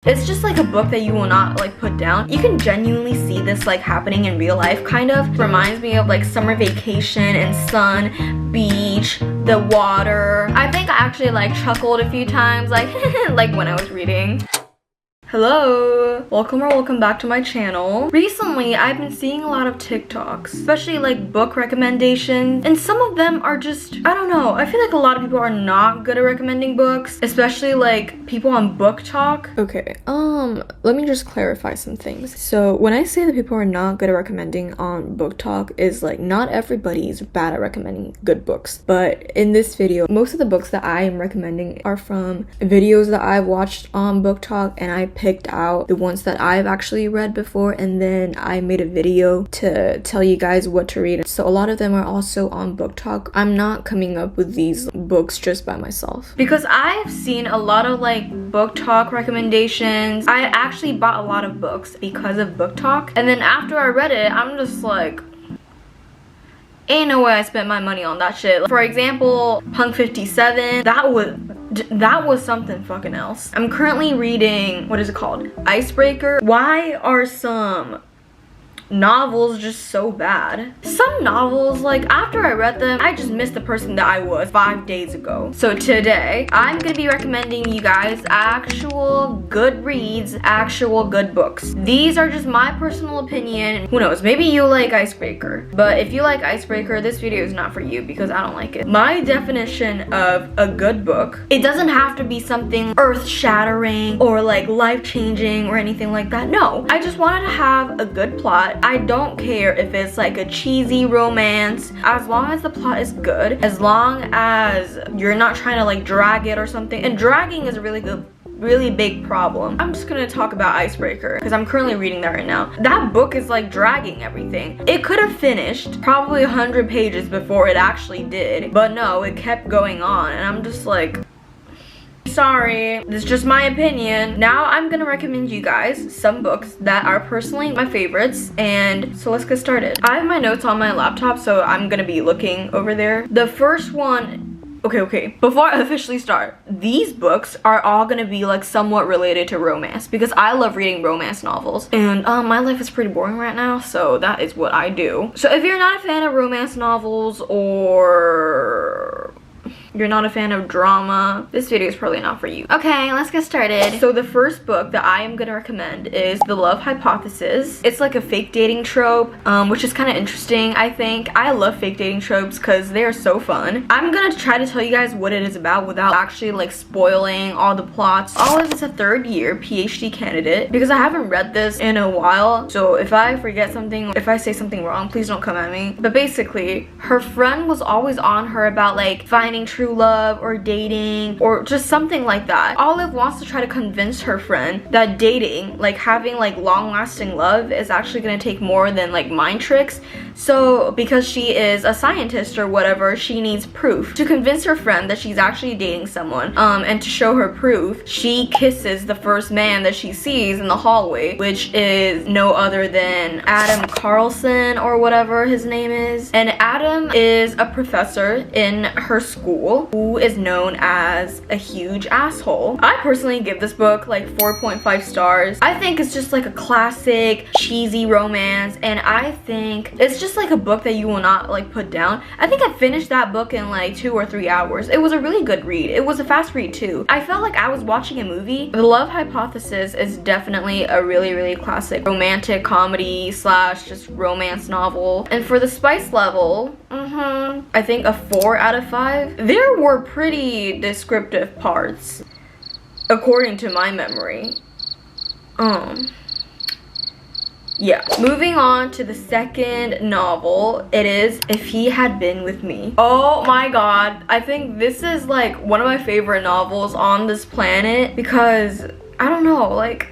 It's just like a book that you will not like put down. You can genuinely see this like happening in real life, kind of. Reminds me of like summer vacation and sun, beach, the water. I think I actually like chuckled a few times like like when I was reading. Hello, welcome back to my channel. Recently I've been seeing a lot of TikToks, especially like book recommendations, and some of them are just, I don't know, I feel like a lot of people are not good at recommending books, especially like people on BookTok. Okay, let me just clarify some things. So when I say that people are not good at recommending on BookTok, is like not everybody's bad at recommending good books, but in this video most of the books that I am recommending are from videos that I've watched on BookTok, and I picked out the ones that I've actually read before, and then I made a video to tell you guys what to read. So a lot of them are also on BookTok. I'm not coming up with these books just by myself, because I've seen a lot of like BookTok recommendations. I actually bought a lot of books because of BookTok, and then after I read it, I'm just like, ain't no way I spent my money on that shit. For example, Punk 57, that was something fucking else. I'm currently reading, what is it called? Icebreaker. Why are some novels just so bad? Some novels, like after I read them, I just missed the person that I was 5 days ago. So today I'm gonna be recommending you guys actual good reads, actual good books. These are just my personal opinion. Who knows, maybe you like Icebreaker, but if you like Icebreaker, this video is not for you because I don't like it. My definition of a good book, it doesn't have to be something earth-shattering or like life-changing or anything like that. No, I just wanted to have a good plot. I don't care if it's like a cheesy romance, as long as the plot is good, as long as you're not trying to like drag it or something. And dragging is a really big problem. I'm just gonna talk about Icebreaker because I'm currently reading that right now. That book is like dragging everything. It could have finished probably 100 pages before it actually did, but no, it kept going on, and I'm just like, sorry, this is just my opinion. Now I'm gonna recommend you guys some books that are personally my favorites, and so let's get started. I have my notes on my laptop, so I'm gonna be looking over there. The first one, okay, before I officially start, these books are all gonna be like somewhat related to romance because I love reading romance novels, and my life is pretty boring right now, so that is what I do. So if you're not a fan of romance novels, or you're not a fan of drama, this video is probably not for you. Okay, let's get started. So the first book that I am gonna recommend is The Love Hypothesis. It's like a fake dating trope, which is kind of interesting, I think. I love fake dating tropes because they are so fun. I'm gonna try to tell you guys what it is about without actually like spoiling all the plots. Olive is a third-year PhD candidate, because I haven't read this in a while, so if I forget something, if I say something wrong, please don't come at me. But basically, her friend was always on her about like finding true love or dating or just something like that. Olive wants to try to convince her friend that dating, like having like long-lasting love, is actually going to take more than like mind tricks. So because she is a scientist or whatever, she needs proof. To convince her friend that she's actually dating someone, and to show her proof, she kisses the first man that she sees in the hallway, which is no other than Adam Carlson or whatever his name is. And Adam is a professor in her school who is known as a huge asshole. I personally give this book like 4.5 stars. I think it's just like a classic cheesy romance, and I think it's just like a book that you will not like put down. I think I finished that book in like 2 or 3 hours. It was a really good read. It was a fast read too. I felt like I was watching a movie. The Love Hypothesis is definitely a really classic romantic comedy slash just romance novel. And for the spice level, I think a 4 out of 5. There were pretty descriptive parts, according to my memory. Yeah. Moving on to the second novel, it is If He Had Been With Me. Oh my god, I think this is like one of my favorite novels on this planet, because I don't know, like,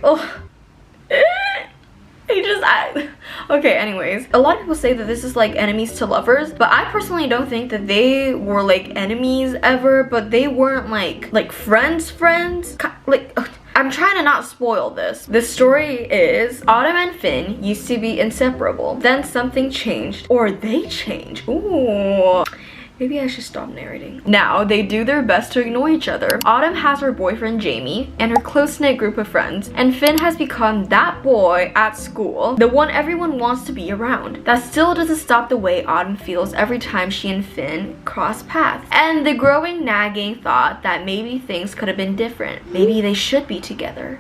okay, anyways, a lot of people say that this is like enemies to lovers, but I personally don't think that they were like enemies ever, but they weren't like friends, like, I'm trying to not spoil this. The story is Autumn and Finn used to be inseparable, then something changed, or they changed. Ooh. Maybe I should stop narrating. Now, they do their best to ignore each other. Autumn has her boyfriend Jamie and her close-knit group of friends, and Finn has become that boy at school, the one everyone wants to be around. That still doesn't stop the way Autumn feels every time she and Finn cross paths, and the growing nagging thought that maybe things could have been different. Maybe they should be together.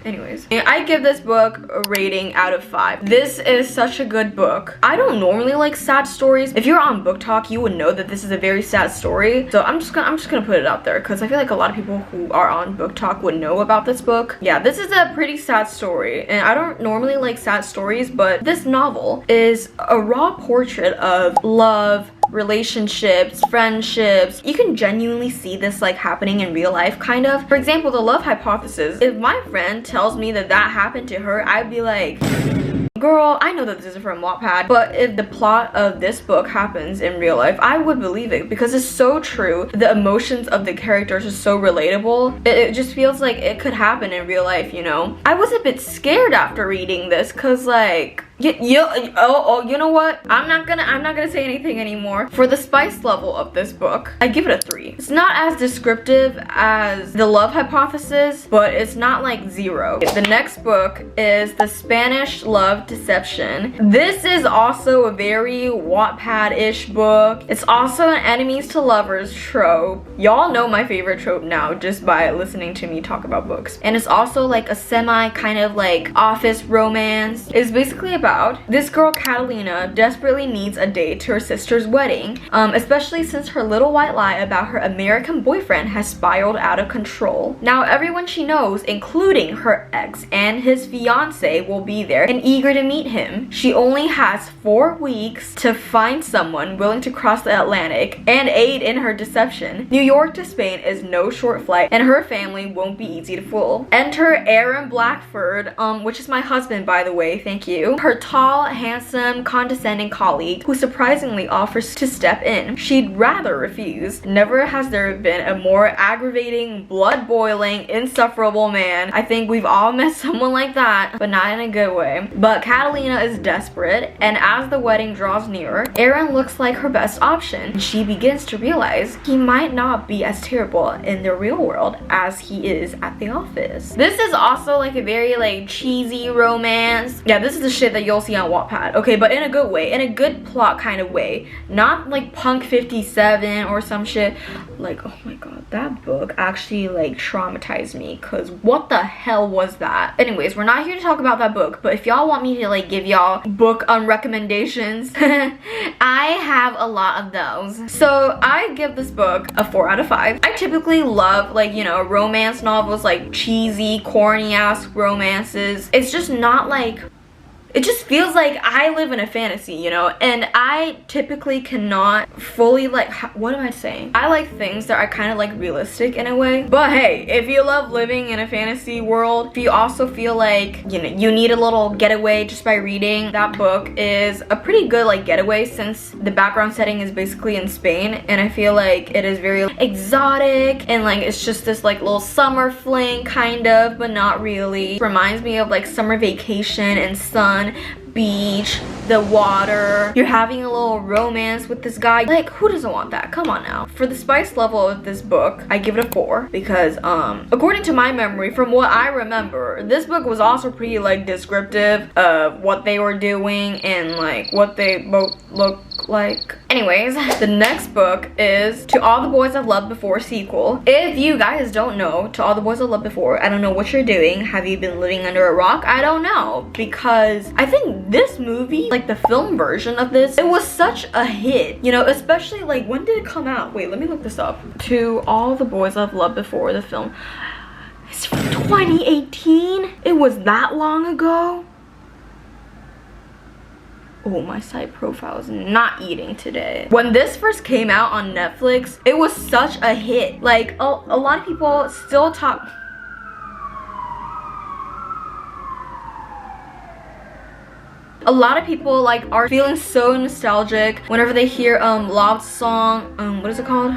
Anyways, I give this book a rating out of 5. This is such a good book. I don't normally like sad stories. If you're on BookTok, you would know that this is a very sad story. So I'm just gonna put it out there because I feel like a lot of people who are on BookTok would know about this book. Yeah, this is a pretty sad story, and I don't normally like sad stories, but this novel is a raw portrait of love, relationships, friendships. You can genuinely see this like happening in real life, kind of. For example, the love hypothesis. If my friend tells me that that happened to her, I'd be like, girl, I know that this is from Wattpad, but if the plot of this book happens in real life, I would believe it because it's so true. The emotions of the characters are so relatable. It just feels like it could happen in real life, you know? I was a bit scared after reading this because like, you know what? I'm not gonna say anything anymore. For the spice level of this book, I give it a 3. It's not as descriptive as the love hypothesis, but it's not like 0. The next book is The Spanish Love Deception. This is also a very Wattpad-ish book. It's also an enemies to lovers trope. Y'all know my favorite trope now just by listening to me talk about books. And it's also like a semi kind of like office romance. It's basically about this girl Catalina desperately needs a date to her sister's wedding, especially since her little white lie about her American boyfriend has spiraled out of control. Now everyone she knows, including her ex and his fiance, will be there and eager to meet him. She only has 4 weeks to find someone willing to cross the Atlantic and aid in her deception. New York to Spain is no short flight, and her family won't be easy to fool. Enter Aaron Blackford, which is my husband, by the way, thank you. Her tall, handsome, condescending colleague who surprisingly offers to step in. She'd rather refuse. Never has there been a more aggravating, blood-boiling, insufferable man. I think we've all met someone like that, but not in a good way. But Catalina is desperate, and as the wedding draws nearer, Aaron looks like her best option. She begins to realize he might not be as terrible in the real world as he is at the office. This is also like a very like cheesy romance. Yeah, this is the shit that you'll see on Wattpad, okay, but in a good way, in a good plot kind of way, not like Punk 57 or some shit. Like, oh my god, that book actually like traumatized me, because what the hell was that? Anyways, we're not here to talk about that book, but if y'all want me to like give y'all book recommendations, I have a lot of those. So I give this book a 4 out of 5. I typically love like, you know, romance novels, like cheesy, corny ass romances. It's just not like, it just feels like I live in a fantasy, you know, and I typically cannot fully like, what am I saying? I like things that are kind of like realistic in a way. But hey, if you love living in a fantasy world, if you also feel like, you know, you need a little getaway just by reading, that book is a pretty good like getaway, since the background setting is basically in Spain, and I feel like it is very exotic, and like it's just this like little summer fling kind of, but not really. Reminds me of like summer vacation and sun, beach, the water. You're having a little romance with this guy. Like, who doesn't want that? Come on now. For the spice level of this book, I give it a 4 because according to my memory, from what I remember, this book was also pretty like descriptive of what they were doing and like what they both look like. Anyways, the next book is To All the Boys I've Loved Before sequel. If you guys don't know To All the Boys I've Loved Before, I don't know what you're doing. Have you been living under a rock? I don't know, because I think this movie, like the film version of this, it was such a hit, you know, especially like, when did it come out? Wait, let me look this up. To All the Boys I've Loved Before, the film, it's from 2018. It was that long ago. Oh, my site profile is not eating today. When this first came out on Netflix, it was such a hit. Like, a lot of people still talk. A lot of people like are feeling so nostalgic whenever they hear Love's song. What is it called?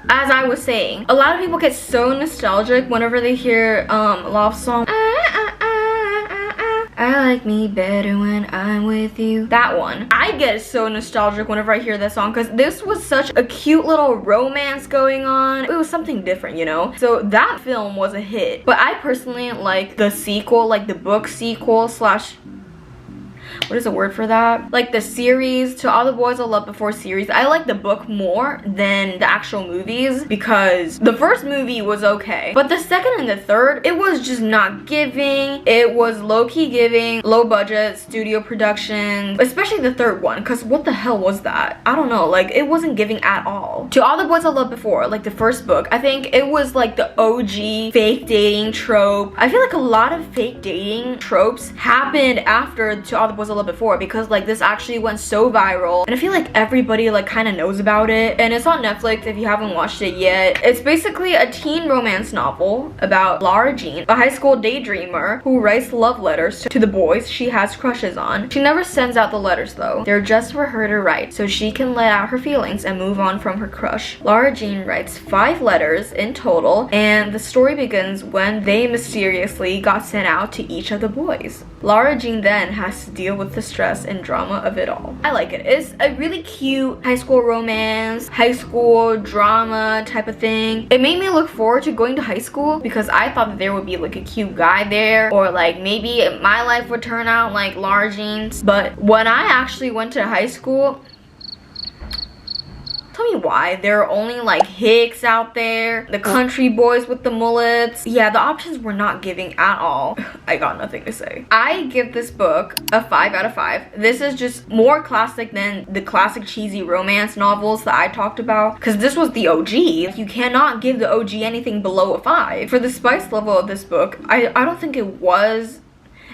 as I was saying, a lot of people get so nostalgic whenever they hear love song. I like me better when I'm with you. That one. I get so nostalgic whenever I hear this song because this was such a cute little romance going on. It was something different, you know? So that film was a hit. But I personally like the sequel, like the book sequel slash... what is the word for that? Like the series, To All the Boys I Loved Before series. I like the book more than the actual movies because the first movie was okay. But the second and the third, it was just not giving. It was low-key giving, low budget, studio production. Especially the third one, because what the hell was that? I don't know, like it wasn't giving at all. To All the Boys I Loved Before, like the first book, I think it was like the OG fake dating trope. I feel like a lot of fake dating tropes happened after To All the Boys I Loved Before because like this actually went so viral and I feel like everybody like kind of knows about it, and it's on Netflix if you haven't watched it yet. It's basically a teen romance novel about Lara Jean, a high school daydreamer who writes love letters to the boys she has crushes on. She never sends out the letters though. They're just for her to write so she can let out her feelings and move on from her crush. Lara Jean writes 5 letters in total, and the story begins when they mysteriously got sent out to each of the boys. Lara Jean then has to deal with the stress and drama of it all. I like it. It's a really cute high school romance, high school drama type of thing. It made me look forward to going to high school because I thought that there would be like a cute guy there, or like maybe my life would turn out like Lara Jean's. But when I actually went to high school, tell me why. There are only like hicks out there, the country boys with the mullets. Yeah, the options were not giving at all. I got nothing to say. I give this book a 5 out of 5. This is just more classic than the classic cheesy romance novels that I talked about because this was the OG. You cannot give the OG anything below a 5. For the spice level of this book, I don't think it was.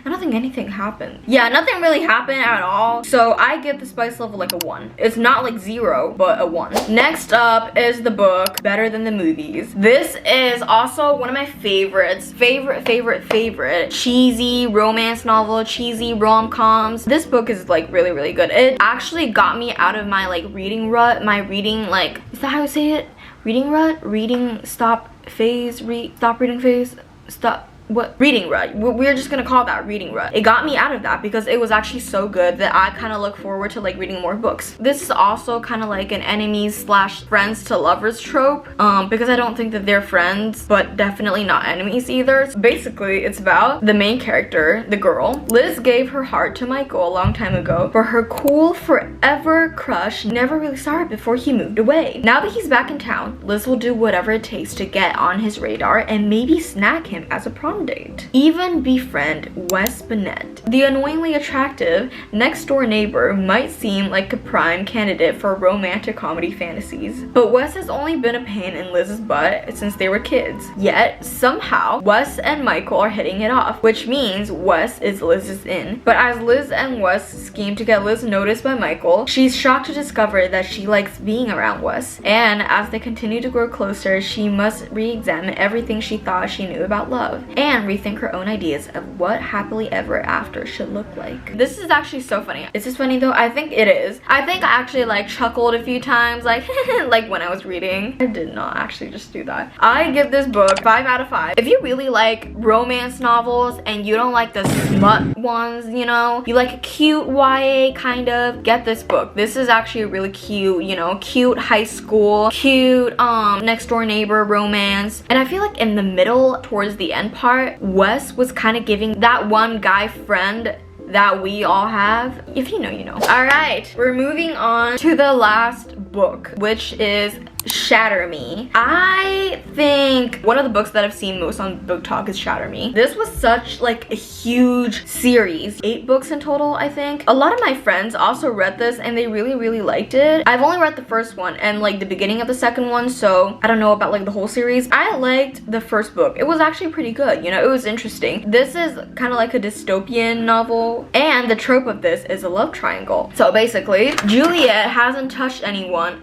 I don't think anything happened. Yeah, nothing really happened at all. So I give the spice level like a 1. It's not like 0, but a 1. Next up is the book Better Than the Movies. This is also one of my favorites. Favorite cheesy romance novel, cheesy rom-coms. This book is like really good. It actually got me out of my like reading rut. My reading like, is that how you say it? Reading rut? Reading stop phase? Stop reading phase? Stop. What? Reading rut. We're just gonna call that reading rut. It got me out of that because it was actually so good that I kind of look forward to like reading more books. This is also kind of like an enemies slash friends to lovers trope because I don't think that they're friends, but definitely not enemies either. So basically, it's about the main character, the girl. Liz gave her heart to Michael a long time ago, but her cool forever crush never really saw it before he moved away. Now that he's back in town, Liz will do whatever it takes to get on his radar and maybe snag him as a prom date. Even befriend Wes Bennett. The annoyingly attractive next door neighbor might seem like a prime candidate for romantic comedy fantasies, but Wes has only been a pain in Liz's butt since they were kids. Yet somehow Wes and Michael are hitting it off, which means Wes is Liz's in. But as Liz and Wes scheme to get Liz noticed by Michael, she's shocked to discover that she likes being around Wes, and as they continue to grow closer, she must re-examine everything she thought she knew about love and rethink her own ideas of what happily ever after should look like. This is actually so funny. Is this funny though? I think it is. I think I actually like chuckled a few times like like when I was reading. I did not actually just do that. I give this book 5 out of 5. If you really like romance novels and you don't like the smut ones, you know, you like a cute YA kind of, get this book. This is actually a really cute, you know, cute high school, cute next door neighbor romance. And I feel like in the middle towards the end part, Wes was kind of giving that one guy friend that we all have. If you know, you know. All right, we're moving on to the last book, which is Shatter Me. I think one of the books that I've seen most on BookTok is Shatter Me. This was such like a huge series, 8 books in total, I think. A lot of my friends also read this and they really liked it. I've only read the first one and like the beginning of the second one, so I don't know about like the whole series. I liked the first book. It was actually pretty good, you know, it was interesting. This is kind of like a dystopian novel, and the trope of this is a love triangle. So basically, Juliet hasn't touched anyone.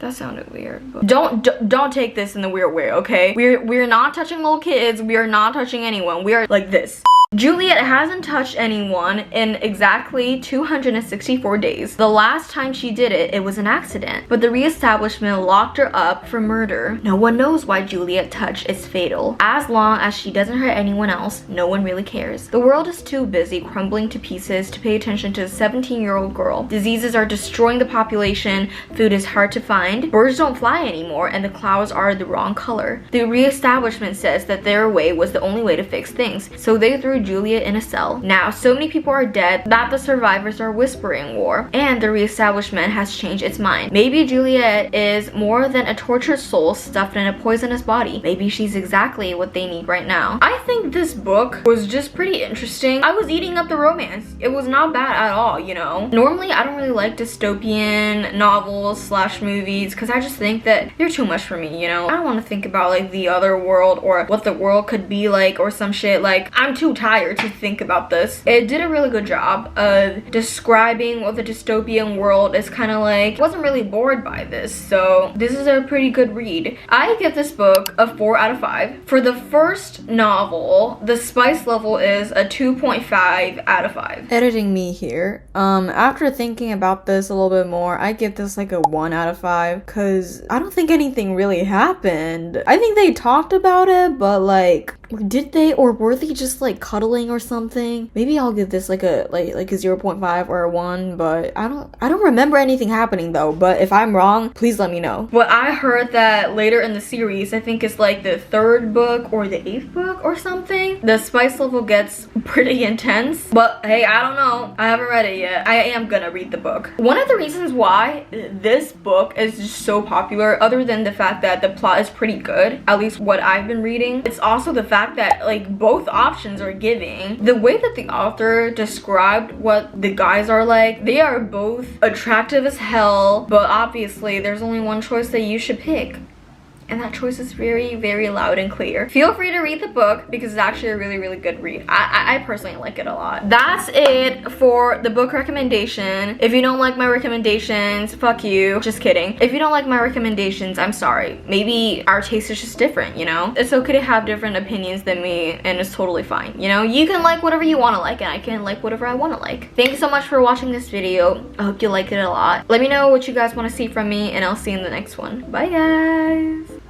That sounded weird, but don't take this in the weird way, okay? We're not touching little kids. We are not touching anyone. We are like this. Juliet hasn't touched anyone in exactly 264 days. The last time she did it, it was an accident, but the re-establishment locked her up for murder. No one knows why Juliet touch is fatal. As long as she doesn't hurt anyone else, no one really cares. The world is too busy crumbling to pieces to pay attention to a 17-year-old girl. Diseases are destroying the population, food is hard to find, birds don't fly anymore, and the clouds are the wrong color. The re-establishment says that their way was the only way to fix things, so they threw Juliet in a cell. Now, so many people are dead that the survivors are whispering war, and the re-establishment has changed its mind. Maybe Juliet is more than a tortured soul stuffed in a poisonous body. Maybe she's exactly what they need right now. I think this book was just pretty interesting. I was eating up the romance. It was not bad at all, you know? Normally, I don't really like dystopian novels slash movies because I just think that they're too much for me, you know? I don't want to think about like the other world or what the world could be like or some shit. Like, I'm too tired to think about this. It did a really good job of describing what the dystopian world is kind of like. I wasn't really bored by this, so this is a pretty good read. I give this book a 4 out of 5. For the first novel, the spice level is a 2.5 out of 5. Editing me here. After thinking about this a little bit more, I give this like a 1 out of 5 because I don't think anything really happened. I think they talked about it, but like, did they, or were they just like cuddling or something? Maybe I'll give this like a 0.5 or a 1, but I don't remember anything happening though. But if I'm wrong, please let me know. Well, I heard that later in the series, I think it's like the 3rd book or the 8th book or something, the spice level gets pretty intense. But hey, I don't know. I haven't read it yet. I am gonna read the book. One of the reasons why this book is just so popular, other than the fact that the plot is pretty good, at least what I've been reading, it's also the fact that like both options are giving. The way that the author described what the guys are like, they are both attractive as hell, but obviously there's only one choice that you should pick. And that choice is very, very loud and clear. Feel free to read the book because it's actually a really, really good read. I personally like it a lot. That's it for the book recommendation. If you don't like my recommendations, fuck you. Just kidding. If you don't like my recommendations, I'm sorry. Maybe our taste is just different, you know? It's okay to have different opinions than me, and it's totally fine, you know? You can like whatever you want to like, and I can like whatever I want to like. Thank you so much for watching this video. I hope you liked it a lot. Let me know what you guys want to see from me, and I'll see you in the next one. Bye, guys.